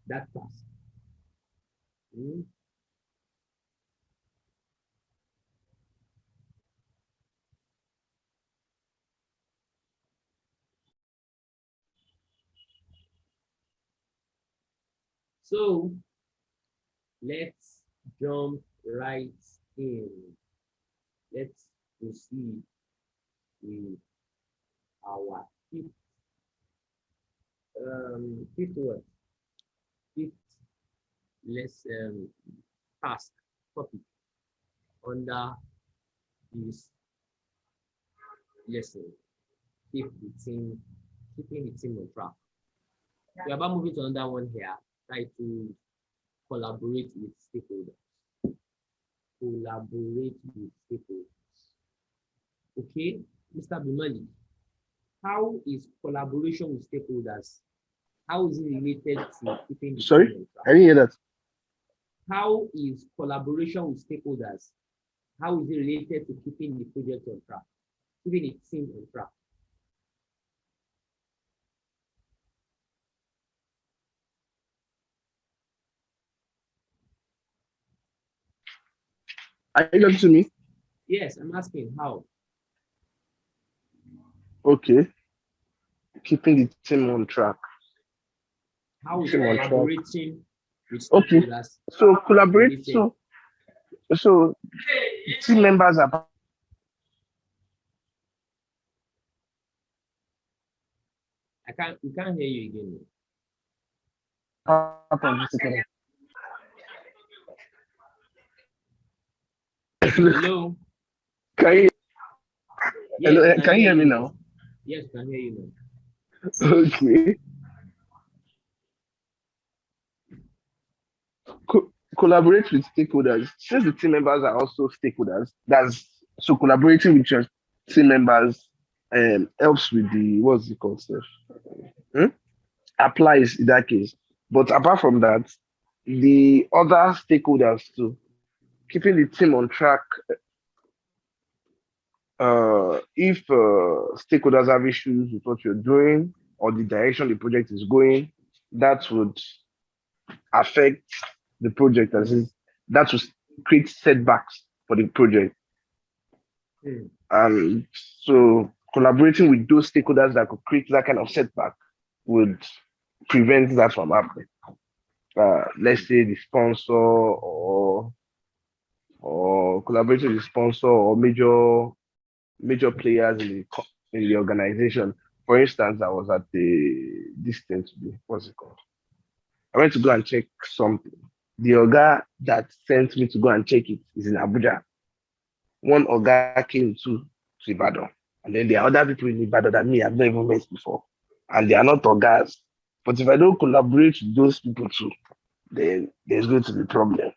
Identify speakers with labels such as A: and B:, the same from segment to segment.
A: that task. Hmm? So let's jump right in. Let's proceed with our fifth word, fifth less task topic under this lesson. Keep the team, keeping the team on track. We are about moving to another one here. Try to collaborate with stakeholders. Collaborate with stakeholders. Okay, Mr. Bimali, how is collaboration with stakeholders? How is it related to keeping the
B: Sorry,
A: team on track?
B: I didn't hear that.
A: How is collaboration with stakeholders? How is it related to keeping the project on track? Keeping the team on track?
B: Are you talking to me?
A: Yes, I'm asking how.
B: Okay. Keeping the team on track.
A: How is
B: Team on track.
A: collaborating with
B: Okay.
A: stakeholders?
B: So collaborate.
A: related?
B: So team members are
A: We can't hear you again.
B: part of the stakeholder.
A: Hello?
B: Can you,
A: Yes,
B: hello,
A: we can
B: can you
A: hear
B: hear me
A: you
B: now?
A: now. Yes, we can hear you now.
B: Okay. Collaborate with stakeholders. Since the team members are also stakeholders, that's so collaborating with your team members helps with the what's it called stuff. Applies in that case. But apart from that, the other stakeholders too, keeping the team on track. If stakeholders have issues with what you're doing or the direction the project is going, that would affect the project as in that will create setbacks for the project. And so collaborating with those stakeholders that could create that kind of setback would prevent that from happening. Let's say the sponsor or collaborating with the sponsor or major players in the organization. For instance, I was at the distance, what's it called? I went to go and check something. The Oga that sent me to go and check it is in Abuja. One Oga came to Ibadan. And then there are other people in Ibadan that me I've never even met before. And they are not Ogas. But if I don't collaborate with those people too, then there's going to be a problem.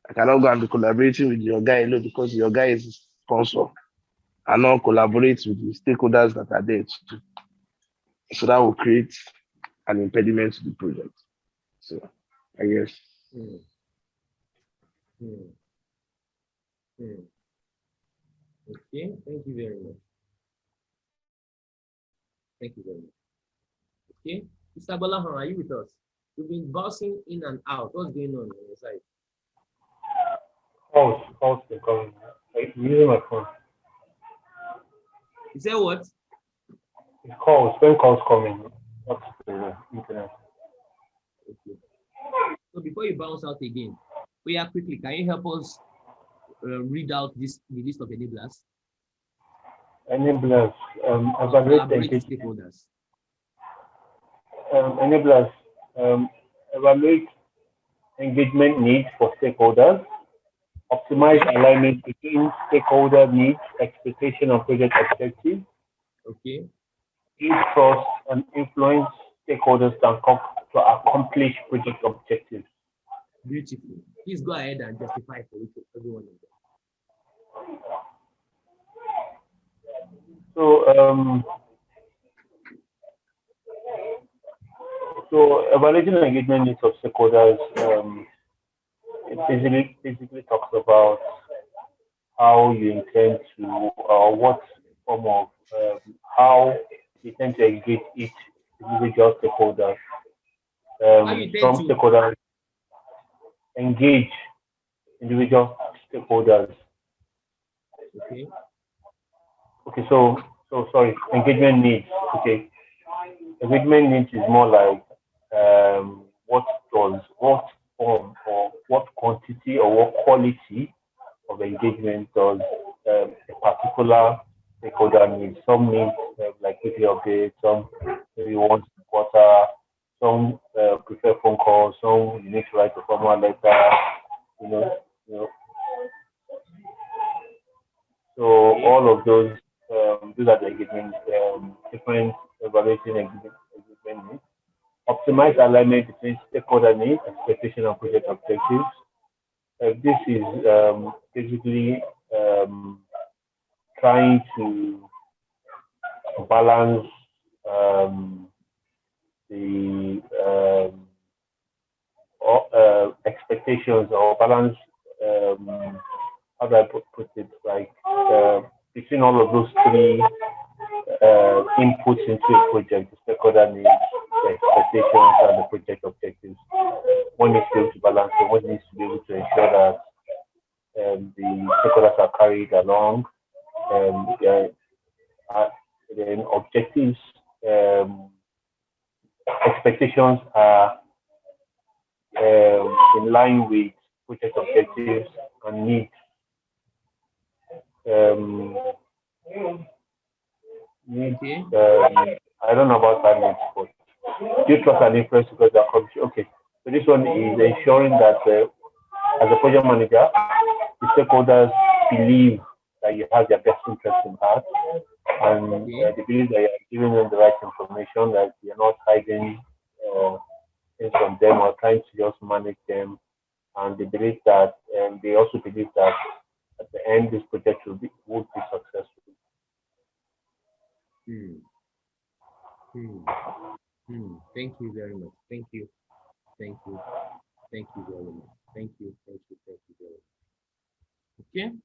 B: I cannot go and be collaborating with your guy alone because your guy is a sponsor and not collaborate with the stakeholders that are there too. So that will create an impediment to the project. So I guess.
A: Hmm. Hmm. Hmm. Okay, thank you very much. Thank you very much. Okay, Mr. Balahan, are you with us? You've been bouncing in and out. What's going on your side?
C: Calls been coming. I'm using my phone.
A: You said what?
C: It's calls, when calls coming, not the internet.
A: Okay. So before you bounce out again, quickly, can you help us read out the list of enablers?
C: Enablers, evaluate
A: Collaborate with
C: engagement.
A: stakeholders.
C: Enablers, evaluate engagement needs for stakeholders, optimize alignment between stakeholder needs, expectation of project objectives,
A: Okay.
C: build trust and influence stakeholders to accomplish project objectives.
A: Beautiful. Please go ahead and justify for everyone of them.
C: So, evaluating engagement needs of stakeholders, it basically talks about how you intend to, or what form of, how you intend to engage each individual stakeholder
A: How you tend
C: some
A: to?
C: stakeholders engage individual stakeholders.
A: Okay.
C: Okay, so sorry, engagement needs. Okay, engagement needs is more like what form or what quantity or what quality of engagement does a particular stakeholder need. Some need like weekly updates, some maybe once a quarter, some prefer phone calls, some you need to write a formal letter, you know, you know. So
A: Okay.
C: all of those are the engagement, different evaluation engagement needs. Optimize alignment between stakeholder needs, expectation, and project objectives. This is basically um, trying to balance um, the expectations or balance how do I put it like between all of those three inputs into a project, the stakeholder needs, the expectations, and the project objectives. One needs to be able to balance it. One needs to be able to ensure that the stakeholders are carried along. Their then objectives, expectations are in line with project objectives and needs. Um, needs
A: Okay.
C: I don't know about that needs, but due trust and influence because they're okay. So this one is ensuring that as a project manager, the stakeholders believe that you have their best interest in heart, and
A: Okay.
C: they believe that you're giving them the right information, that you're not hiding things from them or trying to just manage them. And they believe that, and they also believe that at the end, this project would be successful.
A: Hmm. Hmm. Hmm. Thank you very much. Thank you. Thank you. Thank you very much. Thank you. Thank you. Thank you very much. Okay.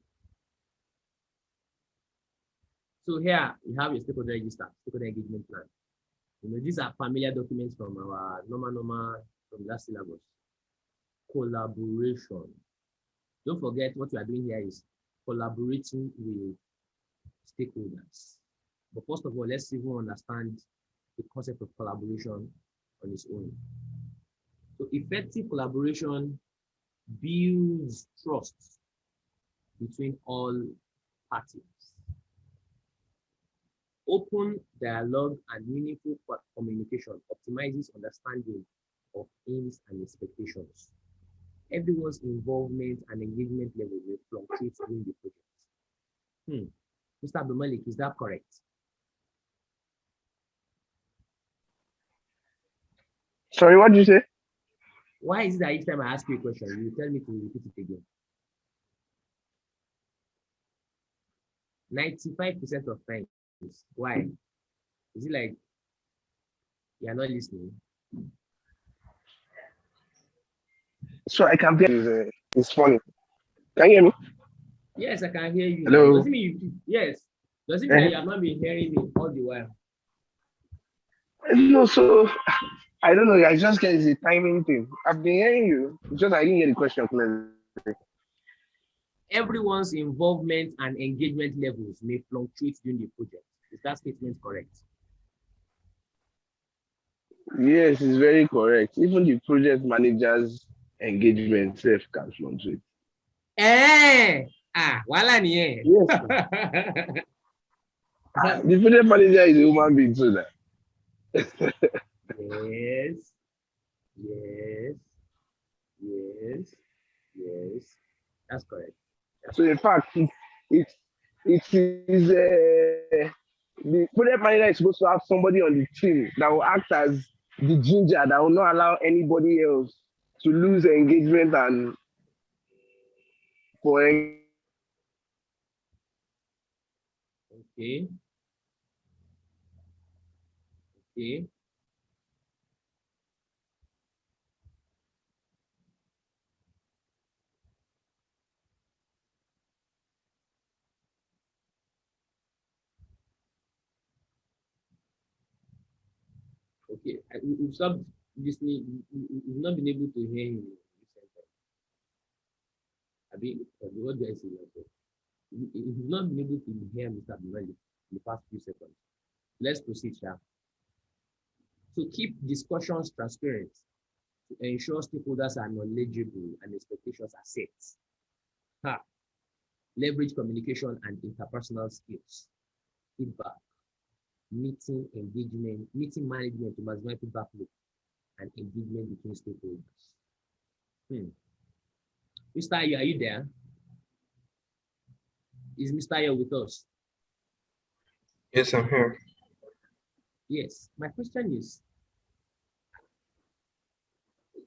A: So here you have your stakeholder register, stakeholder engagement plan. These are familiar documents from our normal from last syllabus. Collaboration. Don't forget what we are doing here is collaborating with stakeholders. But first of all, let's even understand the concept of collaboration on its own. So effective collaboration builds trust between all parties. Open dialogue and meaningful communication optimizes understanding of aims and expectations. Everyone's involvement and engagement level will fluctuate during the project. Mr. Abdulmalik, is that correct?
B: Sorry, what did you say?
A: Why is it that each time I ask you a question, you tell me to repeat it again? 95% of times. Why? Is it like you're not listening?
B: So I can hear it's funny. Can you hear me?
A: Yes, I can hear you now.
B: Hello.
A: Does it mean yes? Does it mean that you have not been hearing me all the while?
B: No, so I don't know. I just get it's a timing thing. I've been hearing you. It's just I didn't hear the question clearly.
A: Everyone's involvement and engagement levels may fluctuate during the project. Is that statement correct?
B: Yes, it's very correct. Even the project manager's engagement self can fluctuate.
A: Wala niye.
B: Yes. The project manager is a human being too. That.
A: Yes, yes, yes, yes. That's correct.
B: So in fact, it is the project manager is supposed to have somebody on the team that will act as the ginger that will not allow anybody else to lose engagement and for
A: Okay, okay. Okay, we've stopped you've not been able to hear him. What do I say? You've not been able to hear Mr. Abdullah in the past few seconds. Let's proceed, Sha. So keep discussions transparent to ensure stakeholders are knowledgeable and expectations are set. Ha. Leverage communication and interpersonal skills. Feedback, meeting management to maximize feedback loop and engagement between stakeholders. Mr. Ayo, are you there? Is Mr. Ayo with us?
D: Yes, I'm here.
A: Yes. My question is,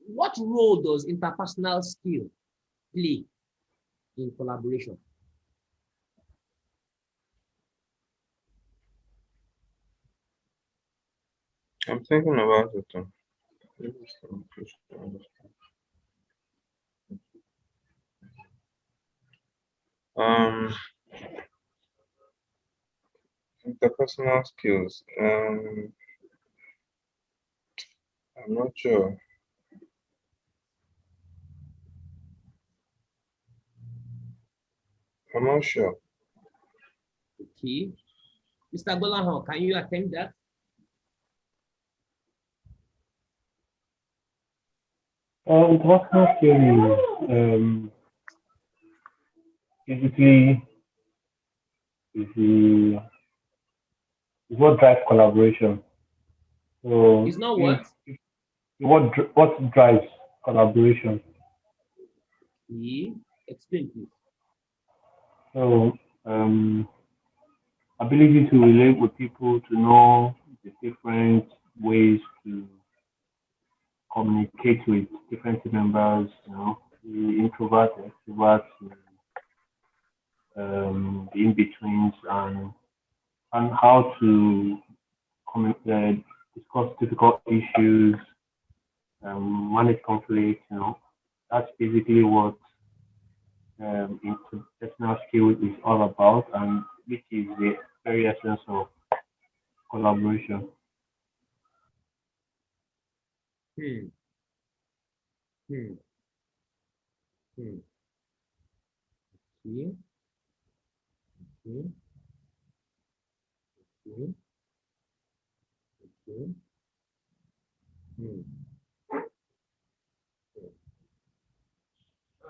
A: what role does interpersonal skill play in collaboration?
D: I'm thinking about it. Interpersonal skills. I'm not sure. I'm not sure.
A: Okay. Mr. Bolahan, can you attempt that?
C: Interpersonal skill basically is what drives collaboration. So
A: It's not what?
C: what drives collaboration?
A: Okay. Explain, please.
C: So ability to relate with people, to know the different ways to communicate with different team members, the introvert, the extrovert, the in-betweens, and how to discuss difficult issues, manage conflict. That's basically what interpersonal skill is all about, and which is the very essence of collaboration.
A: Hmm. Hmm. Hmm. Okay. Okay. Okay. Okay. Hmm.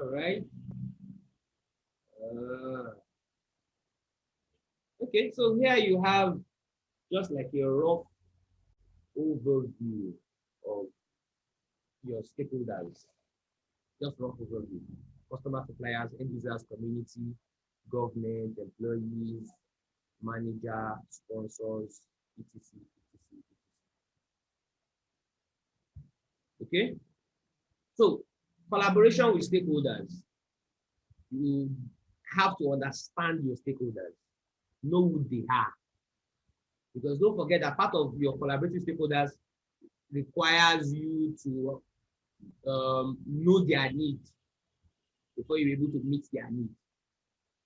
A: All right. Okay, so here you have just like a rough overview of your stakeholders. Just rough overview. Customer, suppliers, end users, community, government, employees, manager, sponsors, etc. Okay? So collaboration with stakeholders, you have to understand your stakeholders, know who they are. Because don't forget that part of your collaborative stakeholders requires you to know their needs before you're able to meet their needs.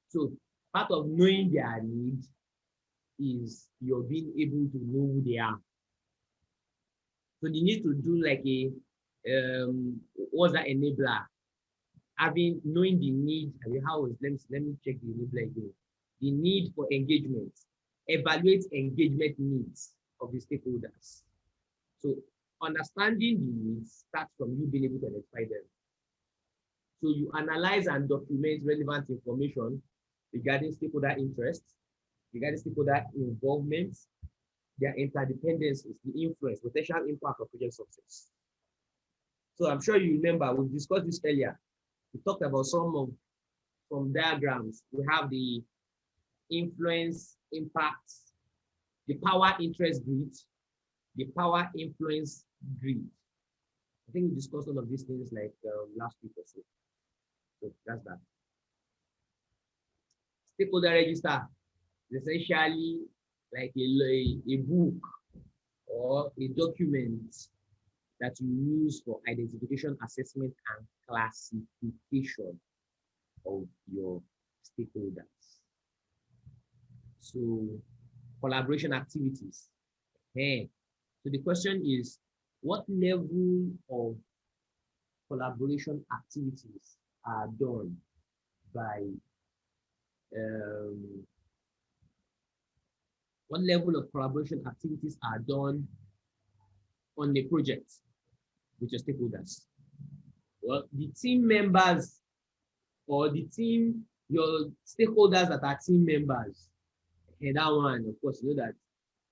A: So part of knowing their needs is you're being able to know who they are. So you need to do like a what's that enabler? Knowing the need. Let me check the enabler again. The need for engagement. Evaluate engagement needs of the stakeholders. So understanding the needs starts from you being able to identify them. So you analyze and document relevant information regarding stakeholder interests, regarding stakeholder involvement, their interdependencies, the influence, potential impact of project success. So I'm sure you remember, we discussed this earlier. We talked about some diagrams. We have the influence, impact, the power, interest, grid, the power, influence, grid. I think we discussed all of these things like last week or so. So that's that. Stakeholder register is essentially like a book or a document that you use for identification, assessment, and classification of your stakeholders. So collaboration activities. Hey, so the question is, what level of collaboration activities are done by um, what level of collaboration activities are done on a project with your stakeholders? Well, the team members or the team, your stakeholders that are team members, and that one, of course, you know that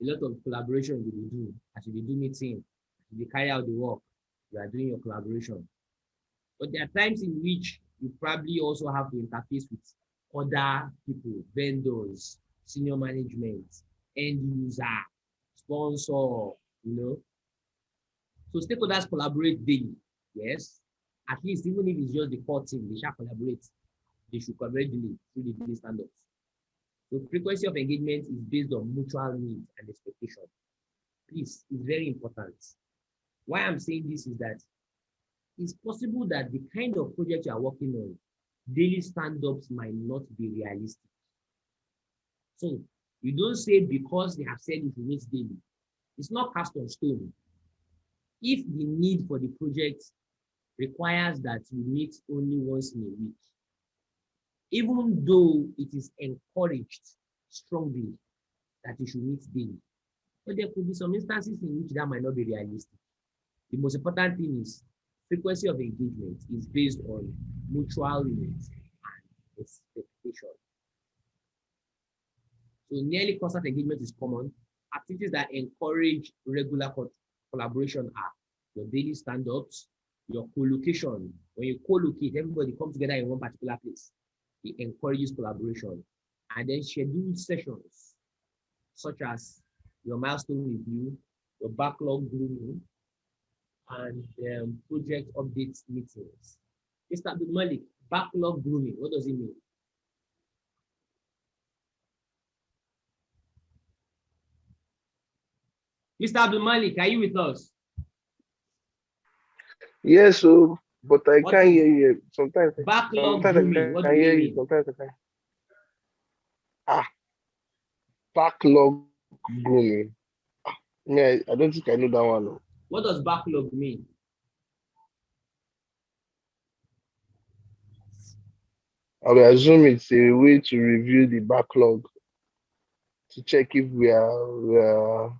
A: a lot of collaboration will be do. As you do meeting, as you carry out the work, you are doing your collaboration. But there are times in which you probably also have to interface with other people, vendors, senior management, end user, sponsor, you know. So stakeholders collaborate daily, yes. At least even if it's just the core team, they shall collaborate. They should collaborate daily through the daily stand-ups. So frequency of engagement is based on mutual needs and expectation. Please, it's very important. Why I'm saying this is that it's possible that the kind of project you are working on, daily stand-ups might not be realistic. So you don't say because they have said it will meet daily. It's not cast on stone. If the need for the project requires that you meet only once in a week, even though it is encouraged strongly that you should meet daily, but there could be some instances in which that might not be realistic. The most important thing is frequency of engagement is based on mutual needs and expectation. So nearly constant engagement is common. Activities that encourage regular collaboration are your daily stand-ups, your co-location. When you co-locate, everybody comes together in one particular place. It encourages collaboration. And then scheduled sessions, such as your milestone review, your backlog grooming, and project updates meetings. Mr. Abdul Malik, backlog grooming, what does it mean? Mr. Abdul Malik, are you with us?
B: Yes, so but I
A: What
B: can't
A: is
B: hear you.
A: backlog
B: Sometimes I
A: grooming? What
B: can
A: do
B: hear
A: you
B: you.
A: mean?
B: Sometimes I can. Ah, backlog grooming. Yeah, I don't think I know that one. No.
A: What does backlog mean?
B: I will assume it's a way to review the backlog to check if we are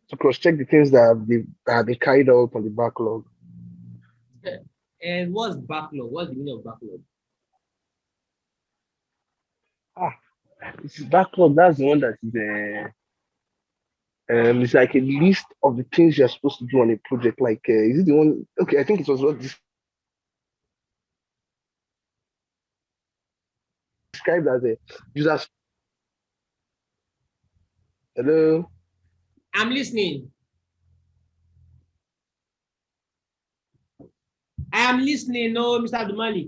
B: to cross-check the things that have been carried out on the backlog.
A: And what's backlog? What's the meaning of backlog?
B: It's backlog. That's the one that is it's like a list of the things you're supposed to do on a project. Like, is it the one? Okay, I think it was what described as a user. Hello.
A: I'm listening. I am listening. No, Mr. Abdul Malik.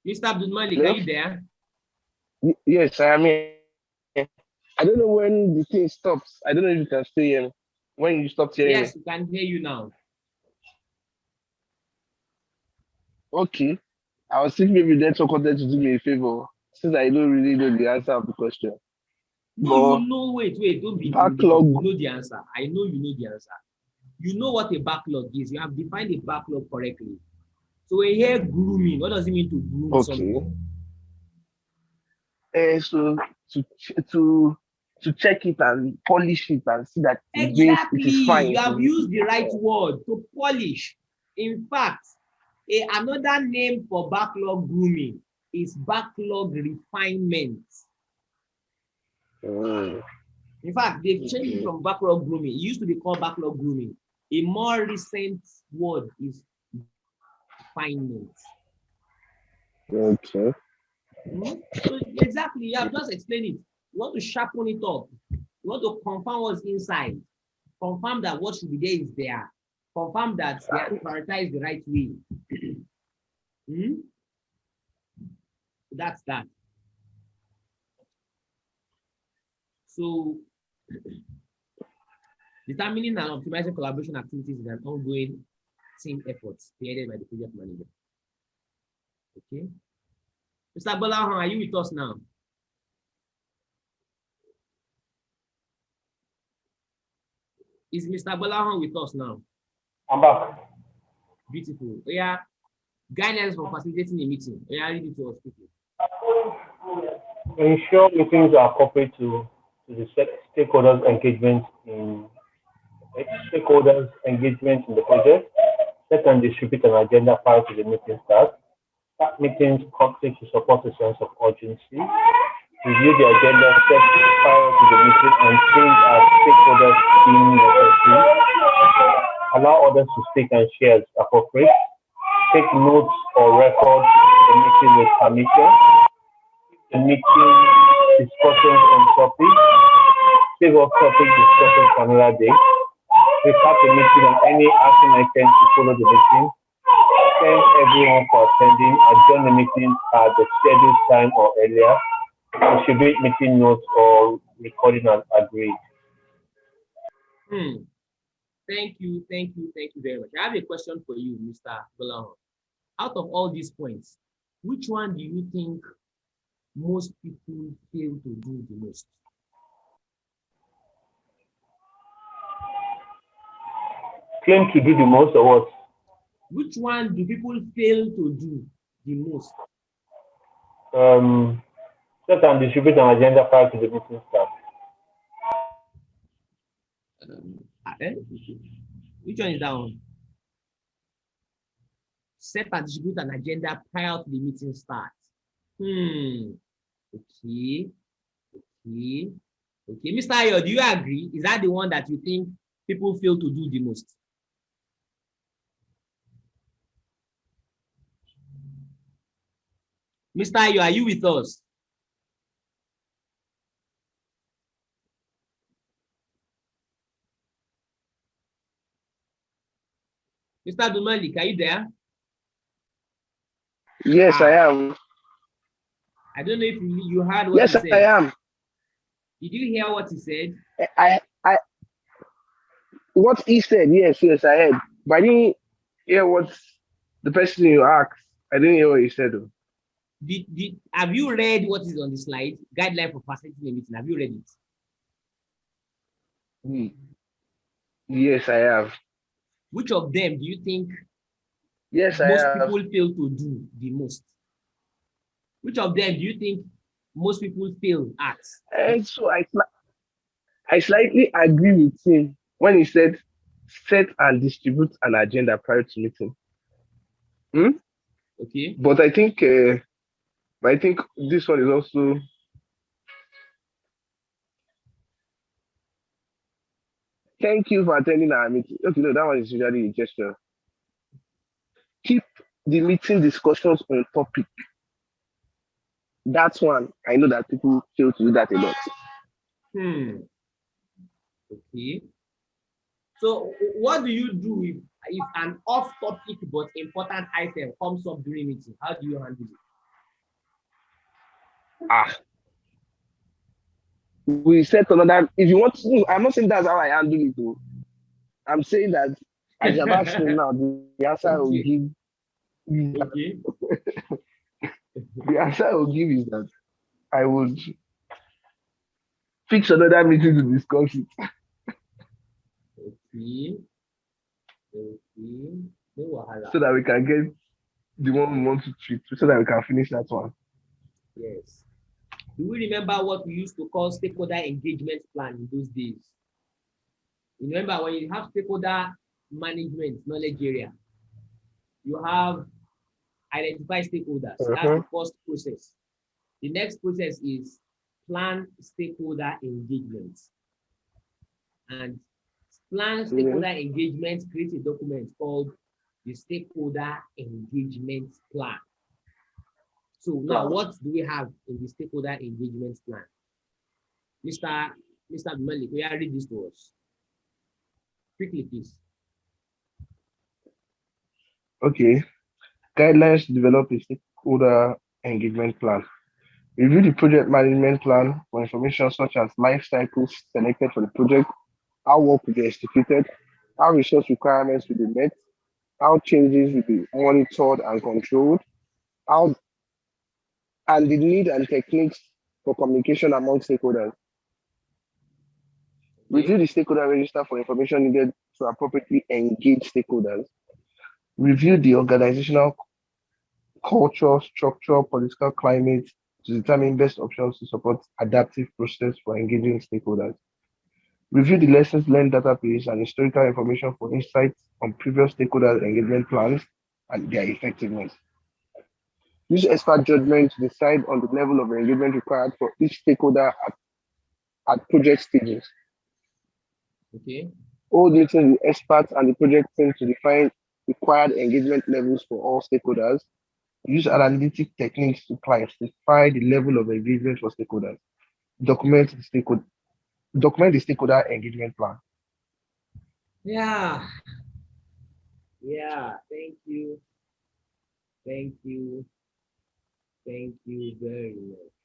A: Mr. Abdul Malik,
B: Hello?
A: are you there?
B: Yes, I am here. I don't know when the thing stops. I don't know if you can still hear me. When you stopped hearing me.
A: Yes, we can hear you now.
B: Okay. I was thinking maybe network wanted to do me a favor since I don't really know the answer of the question.
A: No,
B: But
A: you know, wait, don't be
B: backlog.
A: you know the answer. I know you know the answer. You know what a backlog is. You have defined a backlog correctly. So when you hear grooming, what does it mean to groom
B: Okay.
A: something?
B: So to check it and polish it and see that
A: Exactly.
B: it is fine.
A: You have used the right word to polish. In fact, another name for backlog grooming is backlog refinement. In fact, they've changed it from backlog grooming. It used to be called backlog grooming. A more recent word is refinement.
B: Okay.
A: So exactly, you have just explained it. You want to sharpen it up. You want to confirm what's inside. Confirm that what should be there is there. Confirm that they are prioritized the right way. That's that. So Determining and optimizing collaboration activities is an ongoing team effort created by the project manager. Okay. Mr. Bolahan, are you with us now? Is Mr. Bolahan with us now?
C: I'm back.
A: Beautiful. Yeah. Guidelines for facilitating a meeting. Yeah, read it to us quickly.
C: Ensure meetings are appropriate to the stakeholders' engagement in the project. Set and distribute an agenda prior to the meeting start. Start meetings promptly to support a sense of urgency. Review the agenda set prior to the meeting and change as stakeholders deem necessary. Allow others to speak and share as appropriate. Take notes or record the meeting with permission. The meeting discussions on topic. Save off topic discussions for another day. Recap the meeting and any action items to follow the meeting. Thank everyone for attending. Adjourn the meeting at the scheduled time or earlier. Distribute meeting notes or recording as agreed.
A: Thank you very much. I have a question for you, Mr. Bolahan. Out of all these points, which one do you think most people fail to do the most?
C: Claim to do the most or what?
A: Which one do people fail to do the most?
C: Set and distribute an agenda prior to the meeting start.
A: Which one is that one? Set and distribute an agenda prior to the meeting start. Okay. Mr. Ayo, do you agree? Is that the one that you think people fail to do the most? Mr. Ayo, are you with us? Mr. Dumalik, are you there?
B: Yes, I am.
A: I don't know if you heard what
B: Yes,
A: he said.
B: I am.
A: Did you hear what he said?
B: What he said, yes, I heard. But I didn't hear what the person you asked. I didn't hear what he said. Though.
A: Have you read what is on the slide? Guideline for facilitating a meeting. Have you read it?
B: Yes, I have.
A: Which of them do you think
B: most
A: people fail to do the most? Which of them do you think most people fail at?
B: And so I slightly agree with him when he said set and distribute an agenda prior to meeting.
A: Okay.
B: But I think this one is also. Thank you for attending our meeting. Okay, no, that one is usually a gesture. Keep the meeting discussions on topic. That's one. I know that people fail to do that a lot.
A: Okay. So what do you do if an off-topic but important item comes up during meeting? How do you handle it?
B: We set another. If you want to, I'm not saying that's how I handle it. Though. I'm saying that as you've asked me now, the answer I will give.
A: Okay.
B: The answer I will give is that I would fix another meeting to discuss it.
A: Okay.
B: So that we can get the one we want to treat, so that we can finish that one.
A: Yes. Do we remember what we used to call stakeholder engagement plan in those days? You remember when you have stakeholder management knowledge area, you have identify stakeholders. That's the first process. The next process is plan stakeholder engagement. And plan stakeholder engagement, create a document called the stakeholder engagement plan. So now what do we have in the stakeholder engagement plan? Mr. Malik, will you read this to us? Quickly, please.
B: Okay. Guidelines to develop a stakeholder engagement plan. Review the project management plan for information such as life cycles selected for the project how work will be executed, how resource requirements will be met, how changes will be monitored and controlled, how and the need and techniques for communication among stakeholders.
A: Okay.
B: Review the stakeholder register for information needed to appropriately engage stakeholders. Review the organizational culture, structure, political climate to determine best options to support adaptive process for engaging stakeholders. Review the lessons learned database and historical information for insights on previous stakeholder engagement plans and their effectiveness. Use expert judgment to decide on the level of engagement required for each stakeholder at project stages.
A: Okay.
B: Hold meetings with experts and the project team to define required engagement levels for all stakeholders. Use analytic techniques to classify the level of engagement for stakeholders. Document the stakeholder engagement plan.
A: Yeah. Yeah. Thank you. Thank you. Thank you very much.